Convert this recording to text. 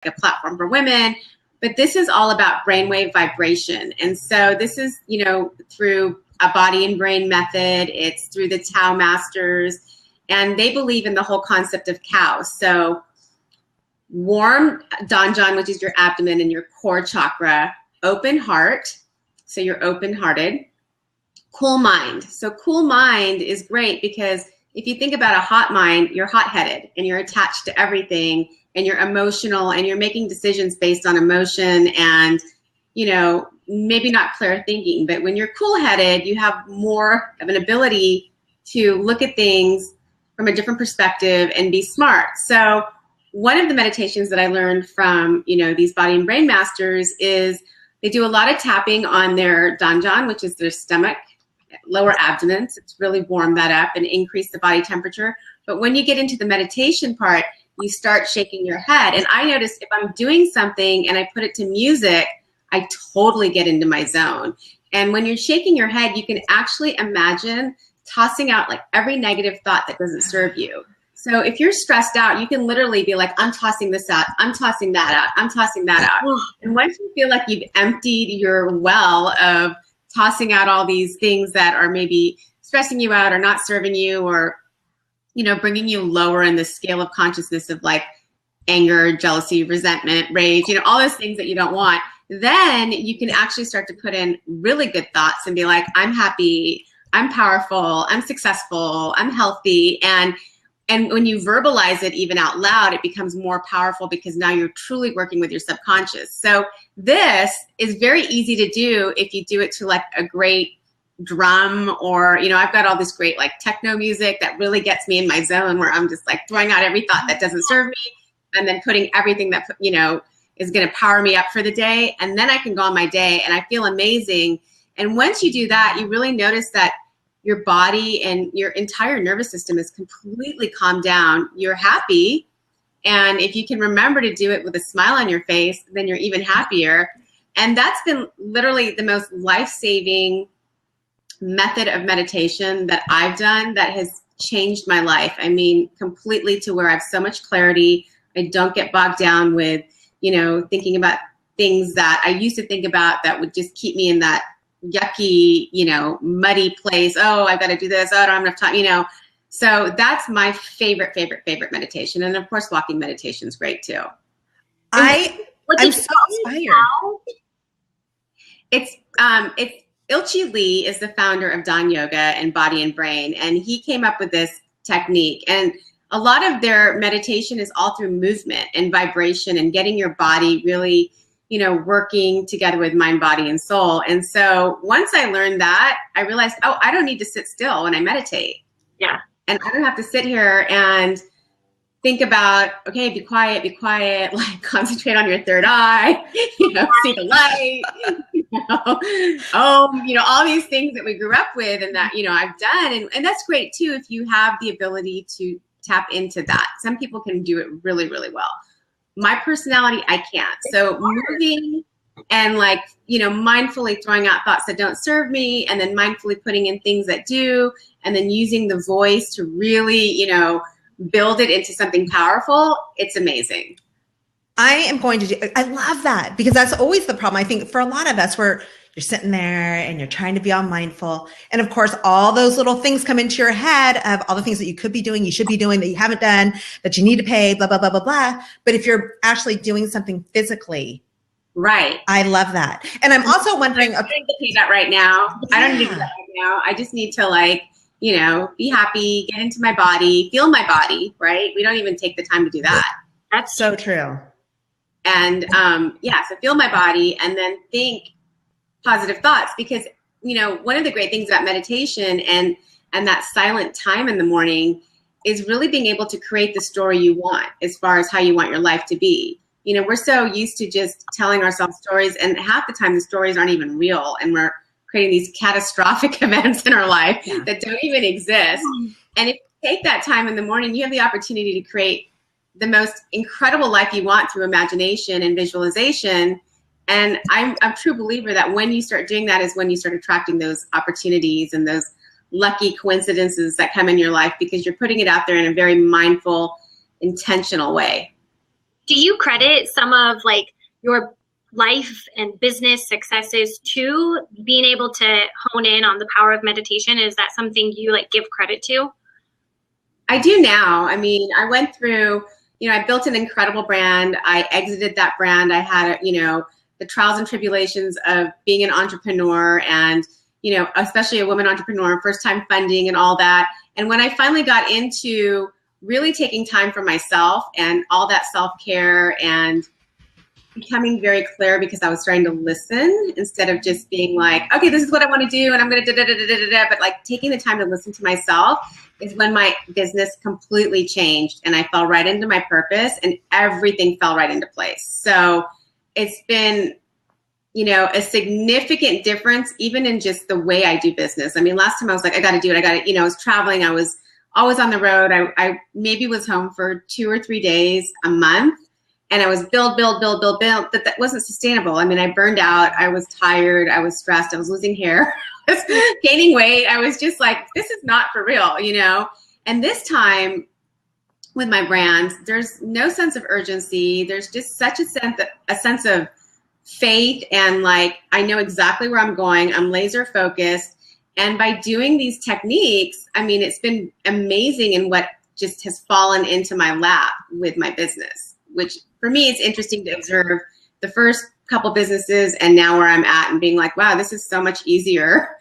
a platform for women, but this is all about brainwave vibration. And so this is, through a body and brain method. It's through the Tao masters, and they believe in the whole concept of cow. So warm Danjan, which is your abdomen and your core chakra, open heart. So you're open-hearted. Cool mind. So cool mind is great because if you think about a hot mind, you're hot-headed and you're attached to everything and you're emotional and you're making decisions based on emotion and, maybe not clear thinking. But when you're cool-headed, you have more of an ability to look at things from a different perspective and be smart. So one of the meditations that I learned from, these body and brain masters is they do a lot of tapping on their Danjan, which is their stomach, lower abdomen, to really warm that up and increase the body temperature. But when you get into the meditation part, you start shaking your head. And I notice if I'm doing something and I put it to music, I totally get into my zone. And when you're shaking your head, you can actually imagine tossing out like every negative thought that doesn't serve you. So if you're stressed out, you can literally be like, I'm tossing this out, I'm tossing that out, I'm tossing that out. And once you feel like you've emptied your well of tossing out all these things that are maybe stressing you out or not serving you or, bringing you lower in the scale of consciousness of like anger, jealousy, resentment, rage, all those things that you don't want, then you can actually start to put in really good thoughts and be like, I'm happy, I'm powerful, I'm successful, I'm healthy. And when you verbalize it even out loud, it becomes more powerful because now you're truly working with your subconscious. So this is very easy to do if you do it to like a great drum or, I've got all this great like techno music that really gets me in my zone where I'm just like throwing out every thought that doesn't serve me and then putting everything that, is going to power me up for the day. And then I can go on my day and I feel amazing. And once you do that, you really notice that your body and your entire nervous system is completely calmed down. You're happy. And if you can remember to do it with a smile on your face, then you're even happier. And that's been literally the most life-saving method of meditation that I've done that has changed my life. I mean, completely to where I have so much clarity. I don't get bogged down with, thinking about things that I used to think about that would just keep me in that yucky, muddy place. Oh, I've got to do this. Oh, I don't have enough time, So that's my favorite meditation. And of course, walking meditation is great too. I'm so inspired. It's Ilchi Lee is the founder of Dan Yoga and Body and Brain. And he came up with this technique. And a lot of their meditation is all through movement and vibration and getting your body really working together with mind, body, and soul. And so once I learned that, I realized, I don't need to sit still when I meditate. Yeah. And I don't have to sit here and think about, okay, be quiet, like concentrate on your third eye, see the light, all these things that we grew up with and that, I've done. And that's great too, if you have the ability to tap into that. Some people can do it really, really well. My personality, I can't. So moving and mindfully throwing out thoughts that don't serve me and then mindfully putting in things that do, and then using the voice to really, build it into something powerful. It's amazing. I am going to do, I love that because that's always the problem. I think for a lot of us, you're sitting there and you're trying to be all mindful. And of course, all those little things come into your head of all the things that you could be doing, you should be doing, that you haven't done, that you need to pay, blah, blah, blah, blah, blah. But if you're actually doing something physically, right. I love that. And I'm also wondering. I don't need to do that right now. I don't need to do that right now. I just need to be happy, get into my body, feel my body, right? We don't even take the time to do that. That's so true. And so feel my body and then think positive thoughts because, one of the great things about meditation and that silent time in the morning is really being able to create the story you want as far as how you want your life to be. We're so used to just telling ourselves stories and half the time the stories aren't even real and we're creating these catastrophic events in our life that don't even exist. And if you take that time in the morning, you have the opportunity to create the most incredible life you want through imagination and visualization. And I'm a true believer that when you start doing that is when you start attracting those opportunities and those lucky coincidences that come in your life because you're putting it out there in a very mindful, intentional way. do you credit some of like your life and business successes to being able to hone in on the power of meditation? Is that something you like give credit to? I do now. I mean, I went through, I built an incredible brand. I exited that brand. I had, the trials and tribulations of being an entrepreneur and, especially a woman entrepreneur, first time funding and all that. And when I finally got into really taking time for myself and all that self-care and becoming very clear, because I was trying to listen instead of just being like, okay, this is what I want to do and I'm going to da-da-da-da-da-da, but like taking the time to listen to myself is when my business completely changed and I fell right into my purpose and everything fell right into place. So it's been, a significant difference even in just the way I do business. I mean, last time I was like, I got to do it. I was traveling. I was always on the road. I maybe was home for 2 or 3 days a month. And I was build, but that wasn't sustainable. I mean, I burned out. I was tired. I was stressed. I was losing hair. I was gaining weight. I was just like, this is not for real, And this time with my brands, there's no sense of urgency. There's just such a sense of faith and like, I know exactly where I'm going. I'm laser focused. And by doing these techniques, I mean, it's been amazing in what just has fallen into my lap with my business, which for me, it's interesting to observe the first couple businesses and now where I'm at and being like, wow, this is so much easier